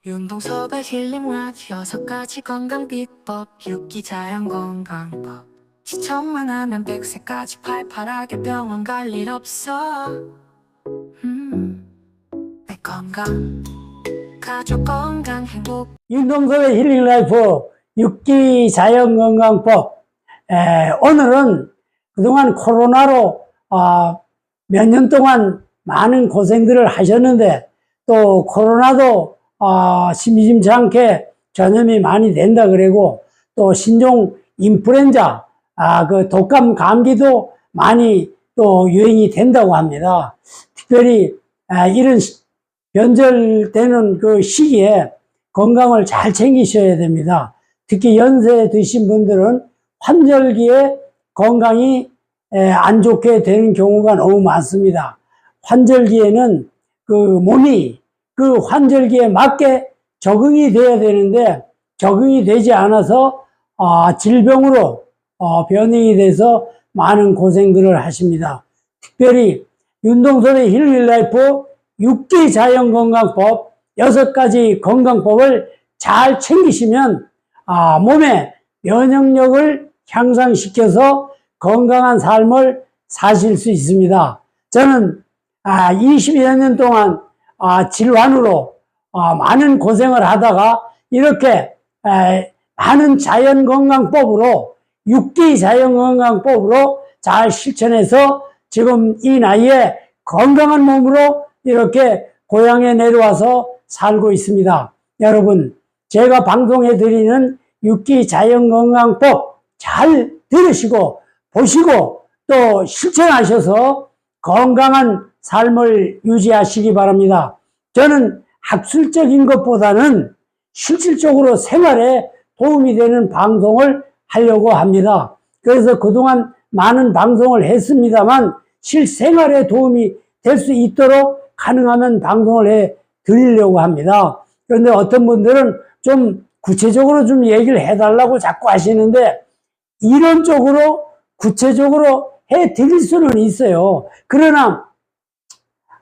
윤동섭의 힐링맛 6가지 건강 비법 6기 자연 건강법 시청만 하면 100세까지 팔팔하게 병원 갈 일 없어 내 건강 가족 건강 행복 윤동섭의 힐링 라이프 6기 자연 건강법. 오늘은 그동안 코로나로 몇 년 동안 많은 고생들을 하셨는데 또 코로나도 심심찮게 전염이 많이 된다 그러고 또 신종 인플루엔자 그 독감 감기도 많이 또 유행이 된다고 합니다. 특별히 이런 변절되는 그 시기에 건강을 잘 챙기셔야 됩니다. 특히 연세 드신 분들은 환절기에 건강이 안 좋게 되는 경우가 너무 많습니다. 환절기에는 그 몸이 그 환절기에 맞게 적응이 돼야 되는데 적응이 되지 않아서 질병으로 변형이 돼서 많은 고생들을 하십니다. 특별히 윤동섭의 힐링 라이프 6기 자연 건강법 6가지 건강법을 잘 챙기시면 몸의 면역력을 향상시켜서 건강한 삶을 사실 수 있습니다. 저는 20여 년 동안 질환으로 많은 고생을 하다가 이렇게 많은 자연건강법으로 6기 자연건강법으로 잘 실천해서 지금 이 나이에 건강한 몸으로 이렇게 고향에 내려와서 살고 있습니다. 여러분, 제가 방송해 드리는 6기 자연건강법 잘 들으시고 보시고 또 실천하셔서 건강한 삶을 유지하시기 바랍니다. 저는 학술적인 것보다는 실질적으로 생활에 도움이 되는 방송을 하려고 합니다. 그래서 그동안 많은 방송을 했습니다만 실생활에 도움이 될 수 있도록 가능하면 방송을 해 드리려고 합니다. 그런데 어떤 분들은 좀 구체적으로 좀 얘기를 해달라고 자꾸 하시는데 이론적으로 구체적으로 해 드릴 수는 있어요. 그러나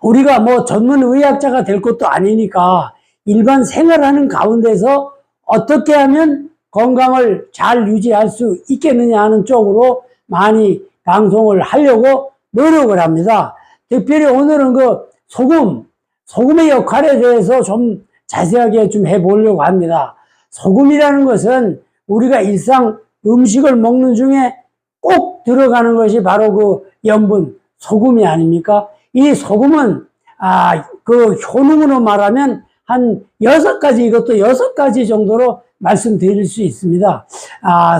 우리가 뭐 전문 의학자가 될 것도 아니니까 일반 생활하는 가운데서 어떻게 하면 건강을 잘 유지할 수 있겠느냐 하는 쪽으로 많이 방송을 하려고 노력을 합니다. 특별히 오늘은 그 소금의 역할에 대해서 좀 자세하게 좀 해보려고 합니다. 소금이라는 것은 우리가 일상 음식을 먹는 중에 꼭 들어가는 것이 바로 그 염분, 소금이 아닙니까? 이 소금은, 그 효능으로 말하면 한 6가지, 이것도 6가지 정도로 말씀드릴 수 있습니다.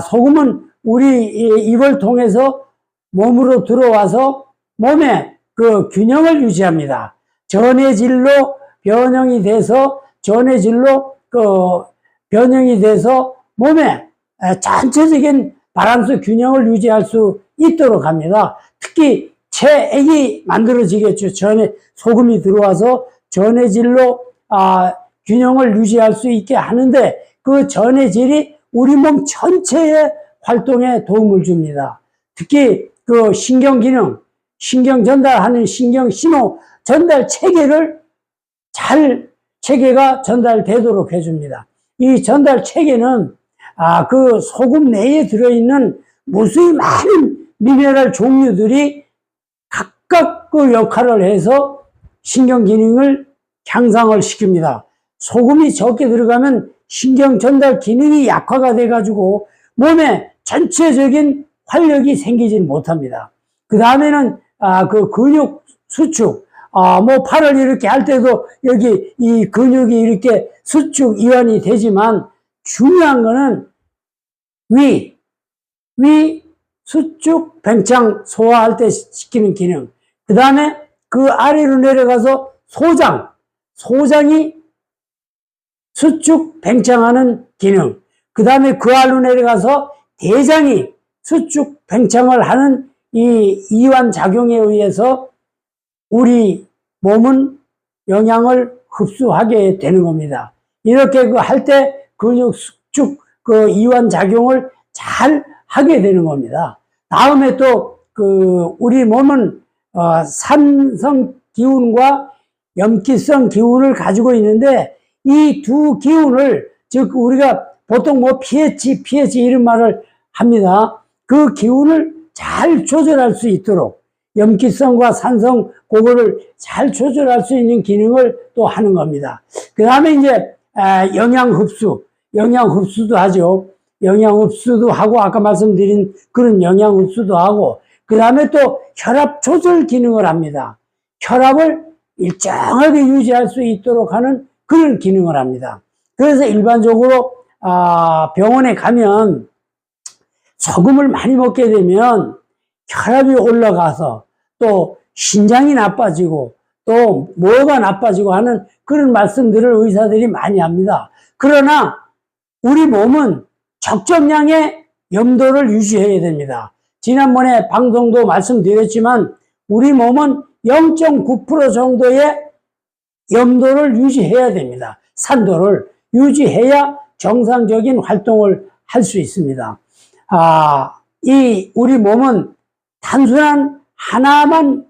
소금은 우리 입을 통해서 몸으로 들어와서 몸의 그 균형을 유지합니다. 전해질로 변형이 돼서 몸의 전체적인 바람수 균형을 유지할 수 있도록 합니다. 특히 체액이 만들어지겠죠. 소금이 들어와서 전해질로 균형을 유지할 수 있게 하는데 그 전해질이 우리 몸 전체의 활동에 도움을 줍니다. 특히 그 신경기능, 신경 전달하는 신경 신호 전달 체계가 전달되도록 해줍니다. 이 전달 체계는 그 소금 내에 들어있는 무수히 많은 미네랄 종류들이 각각 그 역할을 해서 신경 기능을 향상을 시킵니다. 소금이 적게 들어가면 신경 전달 기능이 약화가 돼가지고 몸에 전체적인 활력이 생기지 못합니다. 그 다음에는 그 근육 수축, 뭐 팔을 이렇게 할 때도 여기 이 근육이 이렇게 수축 이완이 되지만 중요한 거는 위 수축 팽창 소화할 때 시키는 기능. 그 다음에 그 아래로 내려가서 소장이 수축 팽창하는 기능. 그 다음에 그 아래로 내려가서 대장이 수축 팽창을 하는 이 이완 작용에 의해서 우리 몸은 영양을 흡수하게 되는 겁니다. 이렇게 그 할 때 근육 수축 그 이완 작용을 잘 하게 되는 겁니다. 다음에 또 그 우리 몸은 산성 기운과 염기성 기운을 가지고 있는데 이 두 기운을, 즉 우리가 보통 뭐 pH 이런 말을 합니다. 그 기운을 잘 조절할 수 있도록 염기성과 산성 그거를 잘 조절할 수 있는 기능을 또 하는 겁니다. 그 다음에 이제 영양 흡수도 하죠. 영양 흡수도 하고 아까 말씀드린 그런 영양 흡수도 하고 그 다음에 또 혈압 조절 기능을 합니다. 혈압을 일정하게 유지할 수 있도록 하는 그런 기능을 합니다. 그래서 일반적으로 병원에 가면 소금을 많이 먹게 되면 혈압이 올라가서 또 신장이 나빠지고 또 뭐가 나빠지고 하는 그런 말씀들을 의사들이 많이 합니다. 그러나 우리 몸은 적정량의 염도를 유지해야 됩니다. 지난번에 방송도 말씀드렸지만 우리 몸은 0.9% 정도의 염도를 유지해야 됩니다. 산도를 유지해야 정상적인 활동을 할 수 있습니다. 우리 몸은 단순한 하나만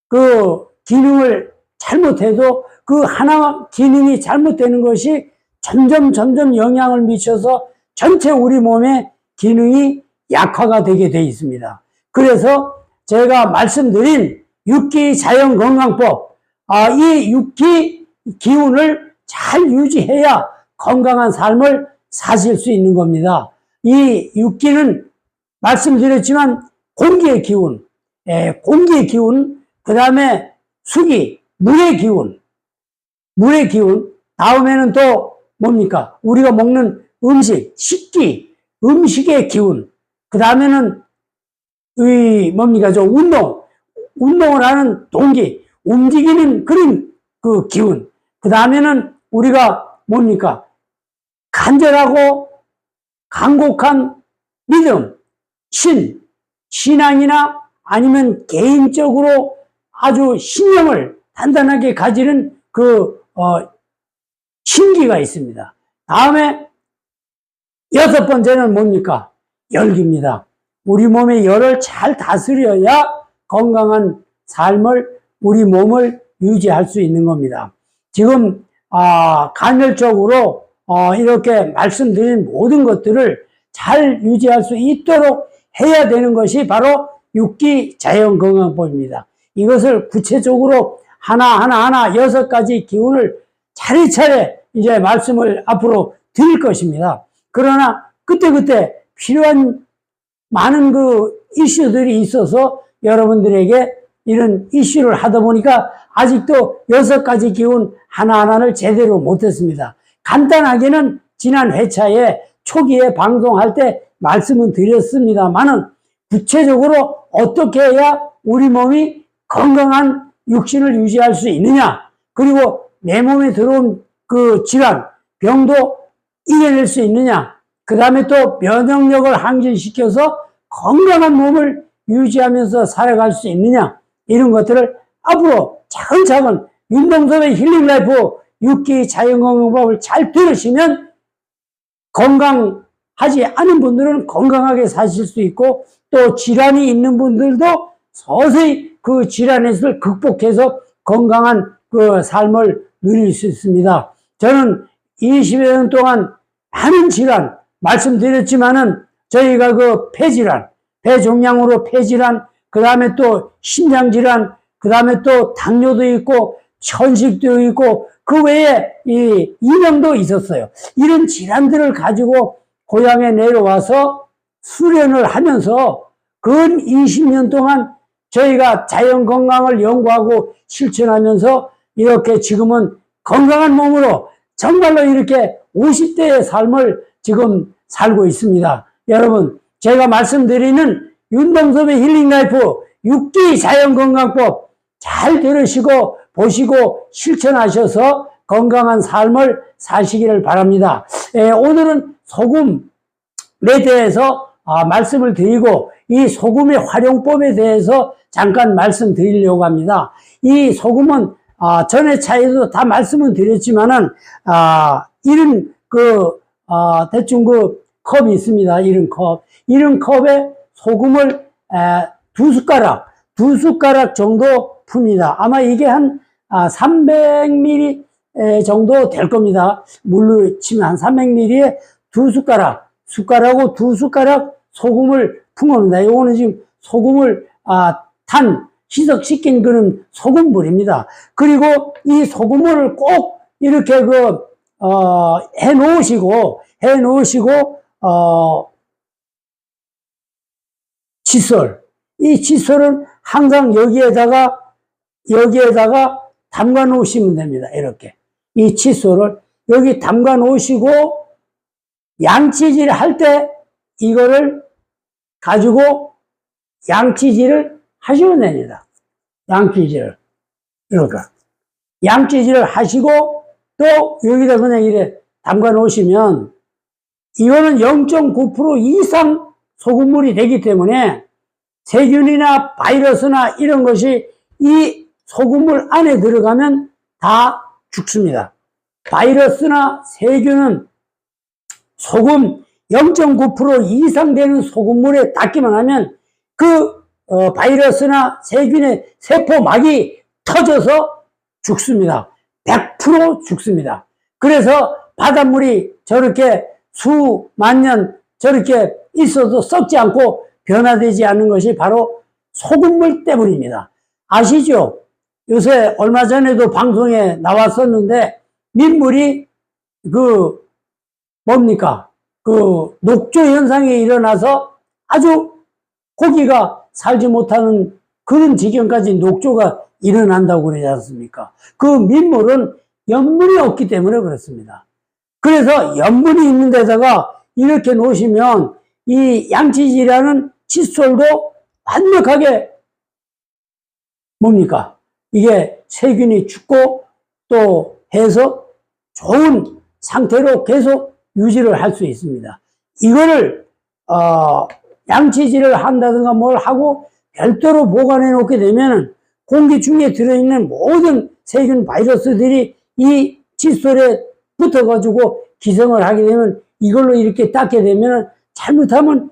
그 기능을 잘못해도 그 하나 기능이 잘못되는 것이 점점 영향을 미쳐서 전체 우리 몸의 기능이 약화가 되게 돼 있습니다. 그래서 제가 말씀드린 육기 자연건강법, 이 육기 기운을 잘 유지해야 건강한 삶을 사실 수 있는 겁니다. 이 육기는 말씀드렸지만 공기의 기운, 그 다음에 수기, 물의 기운, 다음에는 또 뭡니까? 우리가 먹는 음식, 식기, 음식의 기운, 그 다음에는 운동을 하는 동기, 움직이는 그런 그 기운, 그 다음에는 우리가 뭡니까? 간절하고 간곡한 믿음, 신앙이나 아니면 개인적으로 아주 신념을 단단하게 가지는 신기가 있습니다. 다음에 6번째는 뭡니까? 열기입니다. 우리 몸의 열을 잘 다스려야 건강한 삶을, 우리 몸을 유지할 수 있는 겁니다. 지금, 간헐적으로, 이렇게 말씀드린 모든 것들을 잘 유지할 수 있도록 해야 되는 것이 바로 육기 자연건강법입니다. 이것을 구체적으로 하나 6가지 기운을 차례차례 이제 말씀을 앞으로 드릴 것입니다. 그러나 그때 필요한 많은 그 이슈들이 있어서 여러분들에게 이런 이슈를 하다 보니까 아직도 6가지 기운 하나하나를 제대로 못했습니다. 간단하게는 지난 회차에 초기에 방송할 때 말씀은 드렸습니다만은 구체적으로 어떻게 해야 우리 몸이 건강한 육신을 유지할 수 있느냐, 그리고 내 몸에 들어온 그 질환, 병도 이겨낼 수 있느냐, 그 다음에 또 면역력을 항진시켜서 건강한 몸을 유지하면서 살아갈 수 있느냐, 이런 것들을 앞으로 차근차근 윤동섭의 힐링라이프 육기 자연건강법을 잘 들으시면 건강하지 않은 분들은 건강하게 사실 수 있고 또 질환이 있는 분들도 서서히 그 질환을 극복해서 건강한 그 삶을 누릴 수 있습니다. 저는 20여 년 동안 많은 질환 말씀드렸지만은 저희가 그 폐질환, 폐종양으로 폐질환, 그 다음에 또 심장질환, 그 다음에 또 당뇨도 있고 천식도 있고 그 외에 이 이명도 있었어요. 이런 질환들을 가지고 고향에 내려와서 수련을 하면서 근 20년 동안 저희가 자연건강을 연구하고 실천하면서 이렇게 지금은 건강한 몸으로 정말로 이렇게 50대의 삶을 지금 살고 있습니다. 여러분, 제가 말씀드리는 윤동섭의 힐링라이프 육기 자연건강법 잘 들으시고 보시고 실천하셔서 건강한 삶을 사시기를 바랍니다. 오늘은 소금에 대해서 말씀을 드리고 이 소금의 활용법에 대해서 잠깐 말씀드리려고 합니다. 이 소금은 전에 차에도 다 말씀을 드렸지만은 이런 대충 그 컵이 있습니다. 이런 컵에 소금을 2숟가락 정도 풉니다. 아마 이게 한 300ml 정도 될 겁니다. 물로 치면 한 300ml에 숟가락하고 2숟가락 소금을 품어놓는다. 요거는 지금 소금을, 희석시킨 그런 소금물입니다. 그리고 이 소금물을 꼭 이렇게 해 놓으시고, 칫솔. 이 칫솔은 항상 여기에다가 담가 놓으시면 됩니다. 이렇게. 이 칫솔을 여기 담가 놓으시고, 양치질 할 때 이거를 가지고 양치질을 하시면 됩니다. 양치질을. 이렇게. 양치질을 하시고, 또 여기다 그냥 이래 담가 놓으시면, 이거는 0.9% 이상 소금물이 되기 때문에 세균이나 바이러스나 이런 것이 이 소금물 안에 들어가면 다 죽습니다. 바이러스나 세균은 소금 0.9% 이상 되는 소금물에 닿기만 하면 바이러스나 세균의 세포막이 터져서 죽습니다. 100% 죽습니다. 그래서 바닷물이 저렇게 수만 년 저렇게 있어도 썩지 않고 변화되지 않는 것이 바로 소금물 때문입니다. 아시죠? 요새 얼마 전에도 방송에 나왔었는데 민물이 녹조 현상이 일어나서 아주 고기가 살지 못하는 그런 지경까지 녹조가 일어난다고 그러지 않습니까? 그 민물은 염분이 없기 때문에 그렇습니다. 그래서 염분이 있는 데다가 이렇게 놓으시면 이 양치질하는 칫솔도 완벽하게 이게 세균이 죽고 또 해서 좋은 상태로 계속 유지를 할 수 있습니다. 이거를 양치질을 한다든가 뭘 하고 별도로 보관해 놓게 되면 공기 중에 들어있는 모든 세균 바이러스들이 이 칫솔에 붙어가지고 기생을 하게 되면 이걸로 이렇게 닦게 되면 잘못하면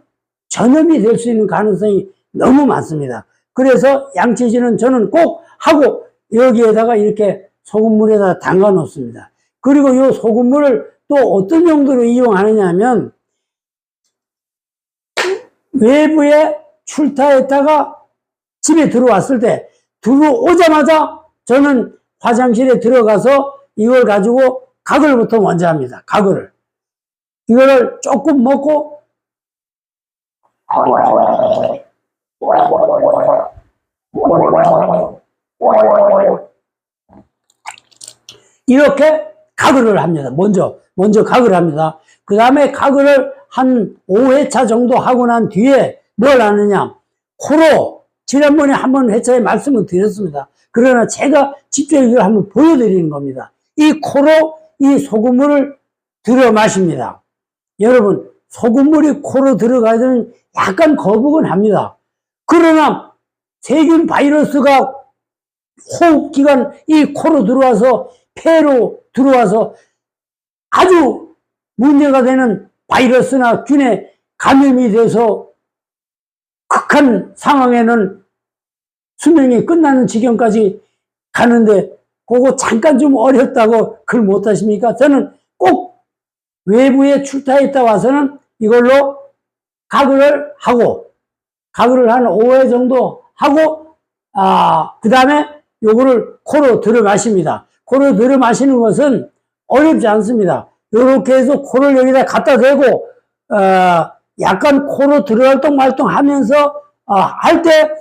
전염이 될 수 있는 가능성이 너무 많습니다. 그래서 양치질은 저는 꼭 하고 여기에다가 이렇게 소금물에다 담가 놓습니다. 그리고 이 소금물을 또 어떤 용도로 이용하느냐 하면 외부에 출타했다가 집에 들어왔을 때 들어오자마자 저는 화장실에 들어가서 이걸 가지고 가글부터 먼저 합니다. 가글을. 이거를 조금 먹고 이렇게 가글을 합니다. 먼저 가글을 합니다. 그 다음에 가글을 한 5회차 정도 하고 난 뒤에 뭘 하느냐. 코로 지난번에 한번 회차에 말씀을 드렸습니다. 그러나 제가 직접 이걸 한번 보여드리는 겁니다. 이 코로 이 소금물을 들어 마십니다. 여러분, 소금물이 코로 들어가면 약간 거북은 합니다. 그러나 세균 바이러스가 호흡기관 이 코로 들어와서 폐로 들어와서 아주 문제가 되는 바이러스나 균에 감염이 돼서 극한 상황에는 수명이 끝나는 지경까지 가는데 그거 잠깐 좀 어렵다고 글 못하십니까? 저는 꼭 외부에 출타했다 와서는 이걸로 가글을 한 5회 정도 하고 그 다음에 요거를 코로 들어 마십니다. 코로 들어 마시는 것은 어렵지 않습니다. 요렇게 해서 코를 여기다 갖다 대고 약간 코로 들어갈동 말동 하면서 할 때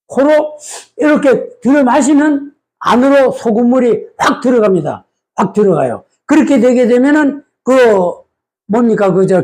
코로 이렇게 들어 마시면 안으로 소금물이 확 들어갑니다. 확 들어가요. 그렇게 되게 되면은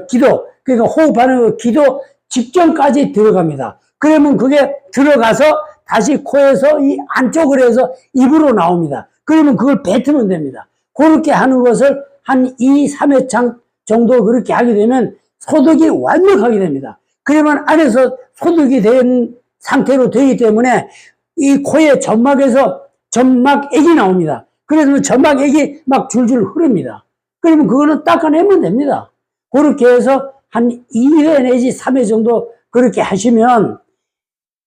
기도, 그러니까 호흡하는 그 기도 직전까지 들어갑니다. 그러면 그게 들어가서 다시 코에서 이 안쪽으로 해서 입으로 나옵니다. 그러면 그걸 뱉으면 됩니다. 그렇게 하는 것을 한 2, 3회차 정도 그렇게 하게 되면 소독이 완벽하게 됩니다. 그러면 안에서 소독이 된 상태로 되기 때문에 이 코의 점막에서 점막액이 나옵니다. 그래서 점막액이 막 줄줄 흐릅니다. 그러면 그거는 닦아내면 됩니다. 그렇게 해서 한 2회 내지 3회 정도 그렇게 하시면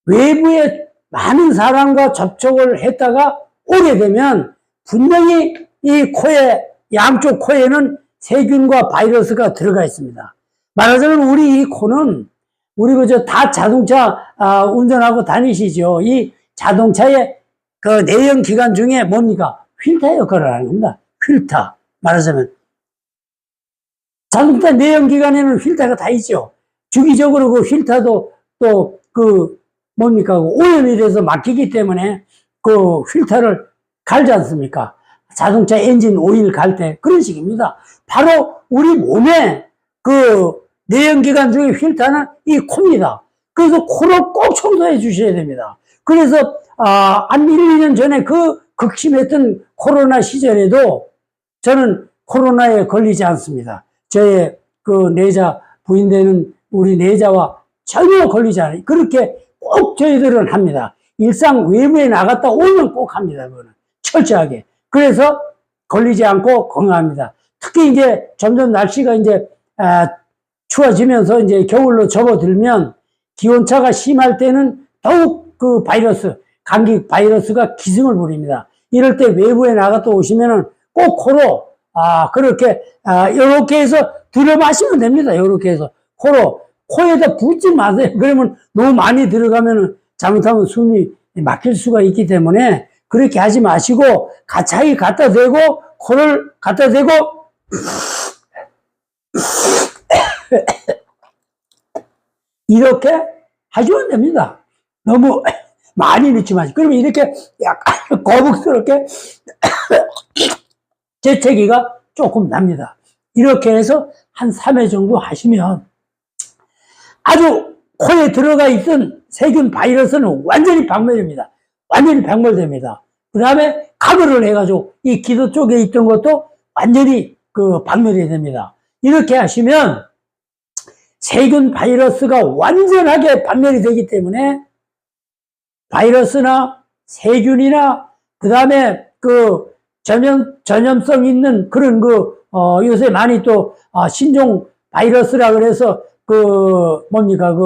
외부에 많은 사람과 접촉을 했다가 오게 되면 분명히 이 코에, 양쪽 코에는 세균과 바이러스가 들어가 있습니다. 말하자면 우리 이 코는, 우리 그저 다 자동차 운전하고 다니시죠. 이 자동차의 그 내연 기관 중에 뭡니까? 필터 역할을 하는 겁니다. 필터. 말하자면. 자동차 내연 기관에는 필터가 다 있죠. 주기적으로 그 필터도 또 그 뭡니까? 오염이 돼서 막히기 때문에 그 필터를 갈지 않습니까? 자동차 엔진 오일 갈 때 그런 식입니다. 바로 우리 몸에 그 내연기관 중에 필터는 이 코입니다. 그래서 코를 꼭 청소해 주셔야 됩니다. 그래서 한 1, 2년 전에 그 극심했던 코로나 시절에도 저는 코로나에 걸리지 않습니다. 저의 그 내자 부인되는 우리 내자와 전혀 걸리지 않아요. 그렇게 꼭 저희들은 합니다. 일상 외부에 나갔다 오면 꼭 합니다. 그거는 철저하게. 그래서 걸리지 않고 건강합니다. 특히 이제 점점 날씨가 이제 추워지면서 이제 겨울로 접어들면 기온차가 심할 때는 더욱 그 바이러스, 감기 바이러스가 기승을 부립니다. 이럴 때 외부에 나갔다 오시면은 꼭 코로 그렇게 요렇게 해서 들여 마시면 됩니다. 요렇게 해서 코로, 코에다 붓지 마세요. 그러면 너무 많이 들어가면은 잘못하면 숨이 막힐 수가 있기 때문에 그렇게 하지 마시고 가차이 갖다 대고 코를 갖다 대고 이렇게 하시면 됩니다. 너무 많이 넣지 마시고. 그러면 이렇게 약간 거북스럽게 재채기가 조금 납니다. 이렇게 해서 한 3회 정도 하시면 아주 코에 들어가 있던 세균 바이러스는 완전히 박멸됩니다. 완전히 박멸됩니다. 그 다음에 가글을 해가지고 이 기도 쪽에 있던 것도 완전히 그 박멸이 됩니다. 이렇게 하시면 세균 바이러스가 완전하게 박멸이 되기 때문에 바이러스나 세균이나 그 다음에 그 전염성 있는 그런 요새 많이 또 신종 바이러스라 그래서 뭡니까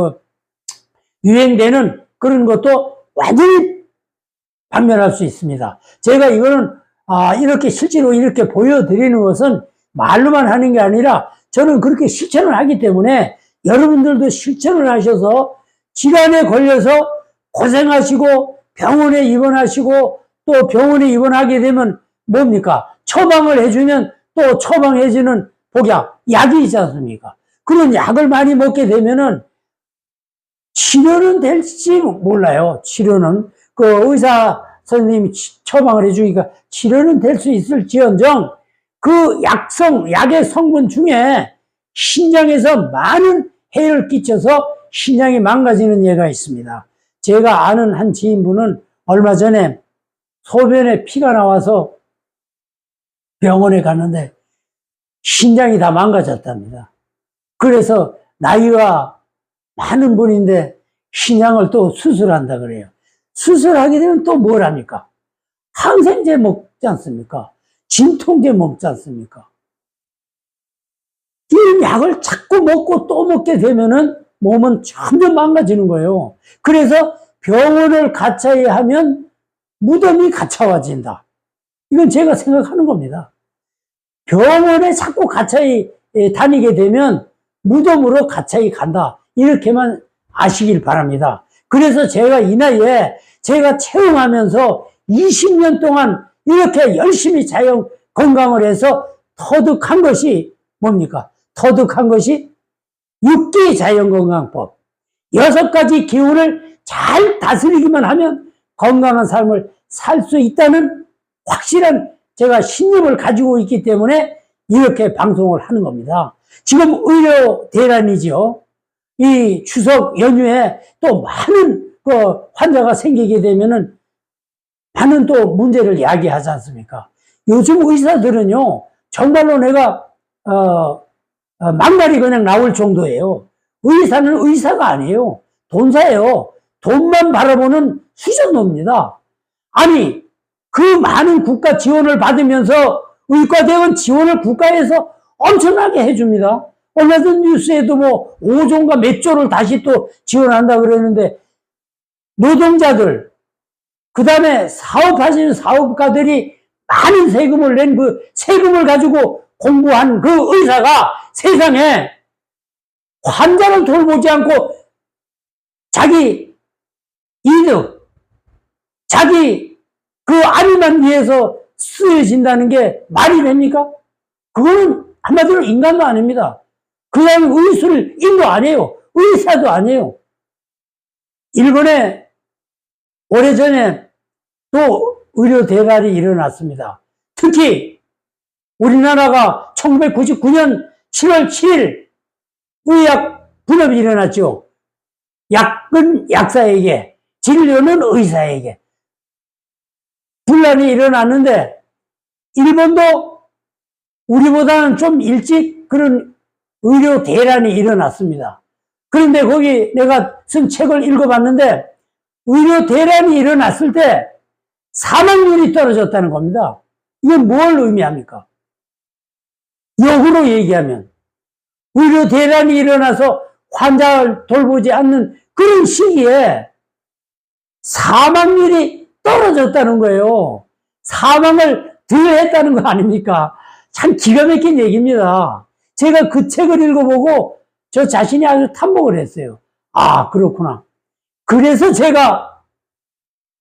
유행되는 그런 것도 완전히 박멸할 수 있습니다. 제가 이거는 이렇게 실제로 이렇게 보여드리는 것은 말로만 하는 게 아니라 저는 그렇게 실천을 하기 때문에 여러분들도 실천을 하셔서 질환에 걸려서 고생하시고 병원에 입원하시고 또 병원에 입원하게 되면 뭡니까? 처방을 해주면 또 처방해주는 복약, 약이 있지 않습니까? 그런 약을 많이 먹게 되면은 치료는 될지 몰라요. 치료는 의사 선생님이 처방을 해주니까 치료는 될 수 있을지언정 그 약의 성분 중에 신장에서 많은 해를 끼쳐서 신장이 망가지는 예가 있습니다. 제가 아는 한 지인분은 얼마 전에 소변에 피가 나와서 병원에 갔는데 신장이 다 망가졌답니다. 그래서 나이가 많은 분인데 신장을 또 수술한다 그래요. 수술하게 되면 또 뭘 합니까? 항생제 먹지 않습니까? 진통제 먹지 않습니까? 이 약을 자꾸 먹고 또 먹게 되면은 몸은 점점 망가지는 거예요. 그래서 병원을 가차에 하면 무덤이 가차와진다. 이건 제가 생각하는 겁니다. 병원에 자꾸 가차에 다니게 되면 무덤으로 가차에 간다. 이렇게만 아시길 바랍니다. 그래서 제가 이 나이에 제가 체험하면서 20년 동안 이렇게 열심히 자연 건강을 해서 터득한 것이 뭡니까? 터득한 것이 6기 자연건강법. 6가지 기운을 잘 다스리기만 하면 건강한 삶을 살 수 있다는 확실한 제가 신념을 가지고 있기 때문에 이렇게 방송을 하는 겁니다. 지금 의료 대란이죠. 이 추석 연휴에 또 많은 환자가 생기게 되면은 많은 또 문제를 이야기하지 않습니까? 요즘 의사들은요, 정말로 내가, 막말이 그냥 나올 정도예요. 의사는 의사가 아니에요. 돈사예요. 돈만 바라보는 수전노입니다. 아니, 그 많은 국가 지원을 받으면서 의과대원 지원을 국가에서 엄청나게 해줍니다. 얼마 전 뉴스에도 5조인가 몇 조를 다시 또 지원한다 그랬는데, 노동자들, 그 다음에 사업하시는 사업가들이 많은 세금을 낸 그 세금을 가지고 공부한 그 의사가 세상에 환자를 돌보지 않고 자기 이득, 자기 그 안위만 위해서 쓰여진다는 게 말이 됩니까? 그거는 한마디로 인간도 아닙니다. 그냥 의술인도 아니에요. 의사도 아니에요. 일본에 오래전에 또 의료 대란이 일어났습니다. 특히 우리나라가 1999년 7월 7일 의약 분업이 일어났죠. 약은 약사에게, 진료는 의사에게 분란이 일어났는데 일본도 우리보다는 좀 일찍 그런 의료 대란이 일어났습니다. 그런데 거기 내가 쓴 책을 읽어봤는데 의료 대란이 일어났을 때 사망률이 떨어졌다는 겁니다. 이건 뭘 의미합니까? 역으로 얘기하면 의료 대란이 일어나서 환자를 돌보지 않는 그런 시기에 사망률이 떨어졌다는 거예요. 사망을 덜 했다는 거 아닙니까? 참 기가 막힌 얘기입니다. 제가 그 책을 읽어보고 저 자신이 아주 탐복을 했어요. 아, 그렇구나. 그래서 제가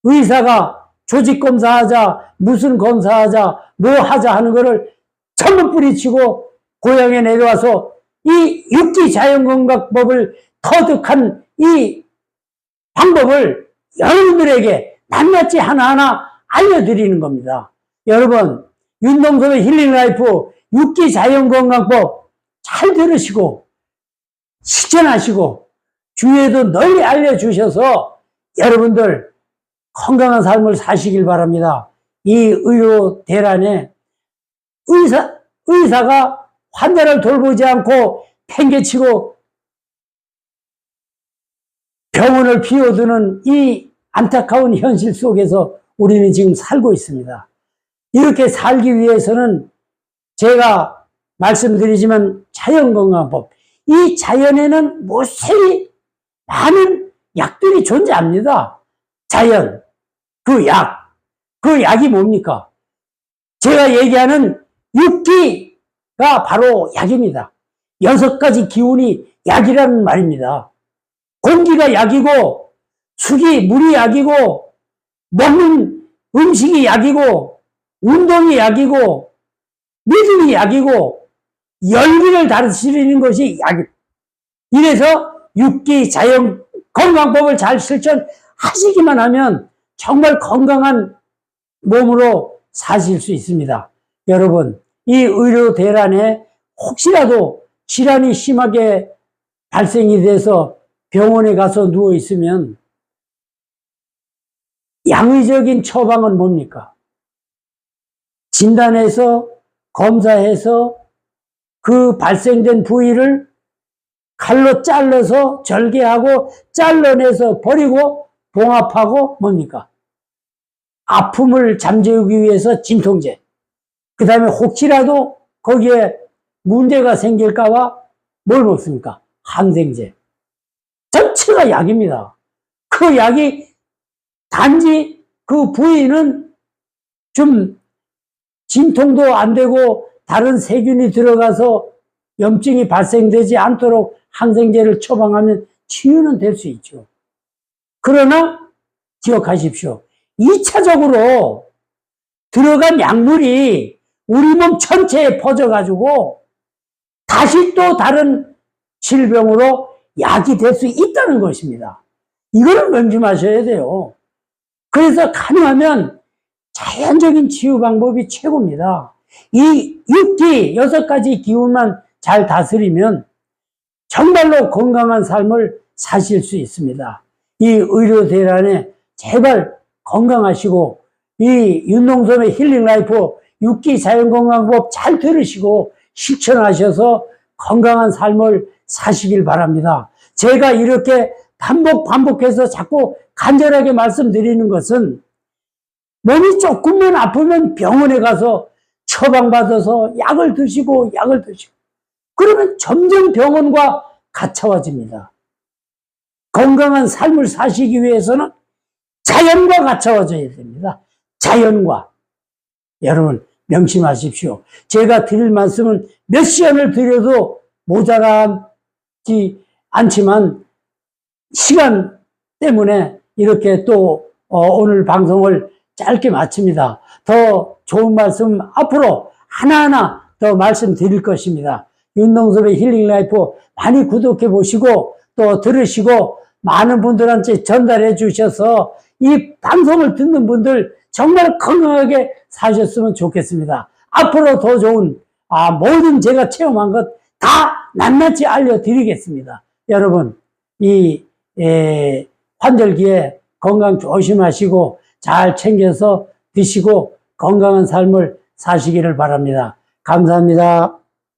의사가 조직검사하자, 무슨 검사하자, 뭐 하자 하는 거를 전부 뿌리치고 고향에 내려와서 이 육기자연건강법을 터득한 이 방법을 여러분들에게 낱낱이 하나하나 알려드리는 겁니다. 여러분, 윤동섭의 힐링라이프 육기자연건강법 잘 들으시고 실천하시고 주위에도 널리 알려주셔서 여러분들 건강한 삶을 사시길 바랍니다. 이 의료 대란에 의사가 환자를 돌보지 않고 팽개치고 병원을 비워두는 이 안타까운 현실 속에서 우리는 지금 살고 있습니다. 이렇게 살기 위해서는 제가 말씀드리지만 자연건강법, 이 자연에는 무수히 많은 약들이 존재합니다. 자연, 그 약이 뭡니까? 제가 얘기하는 육기가 바로 약입니다. 6가지 기운이 약이라는 말입니다. 공기가 약이고, 물이 약이고, 먹는 음식이 약이고, 운동이 약이고, 믿음이 약이고, 열기를 다스리는 것이 약입니다. 이래서 육기 자연 건강법을 잘 실천하시기만 하면 정말 건강한 몸으로 사실 수 있습니다. 여러분, 이 의료 대란에 혹시라도 질환이 심하게 발생이 돼서 병원에 가서 누워 있으면 양의적인 처방은 뭡니까? 진단해서 검사해서 그 발생된 부위를 칼로 잘라서 절개하고 잘라내서 버리고 봉합하고 뭡니까? 아픔을 잠재우기 위해서 진통제. 그 다음에 혹시라도 거기에 문제가 생길까봐 뭘 먹습니까? 항생제. 전체가 약입니다. 그 약이 단지 그 부위는 좀 진통도 안 되고 다른 세균이 들어가서 염증이 발생되지 않도록 항생제를 처방하면 치유는 될 수 있죠. 그러나 기억하십시오. 2차적으로 들어간 약물이 우리 몸 전체에 퍼져가지고 다시 또 다른 질병으로 약이 될 수 있다는 것입니다. 이거를 명심하셔야 돼요. 그래서 가능하면 자연적인 치유 방법이 최고입니다. 이 6가지 기운만 잘 다스리면 정말로 건강한 삶을 사실 수 있습니다. 이 의료 대란에 제발 건강하시고 이 윤동섭의 힐링라이프 6기 자연건강법 잘 들으시고 실천하셔서 건강한 삶을 사시길 바랍니다. 제가 이렇게 반복해서 자꾸 간절하게 말씀드리는 것은 몸이 조금만 아프면 병원에 가서 처방받아서 약을 드시고 그러면 점점 병원과 가까워집니다. 건강한 삶을 사시기 위해서는 자연과 가까워져야 됩니다. 자연과. 여러분 명심하십시오. 제가 드릴 말씀은 몇 시간을 드려도 모자라지 않지만 시간 때문에 이렇게 또 오늘 방송을 짧게 마칩니다. 더 좋은 말씀 앞으로 하나하나 더 말씀드릴 것입니다. 윤동섭의 힐링라이프 많이 구독해 보시고 또 들으시고 많은 분들한테 전달해 주셔서 이 방송을 듣는 분들 정말 건강하게 사셨으면 좋겠습니다. 앞으로 더 좋은 모든 제가 체험한 것 다 낱낱이 알려드리겠습니다. 여러분 이 환절기에 건강 조심하시고 잘 챙겨서 드시고 건강한 삶을 사시기를 바랍니다. 감사합니다.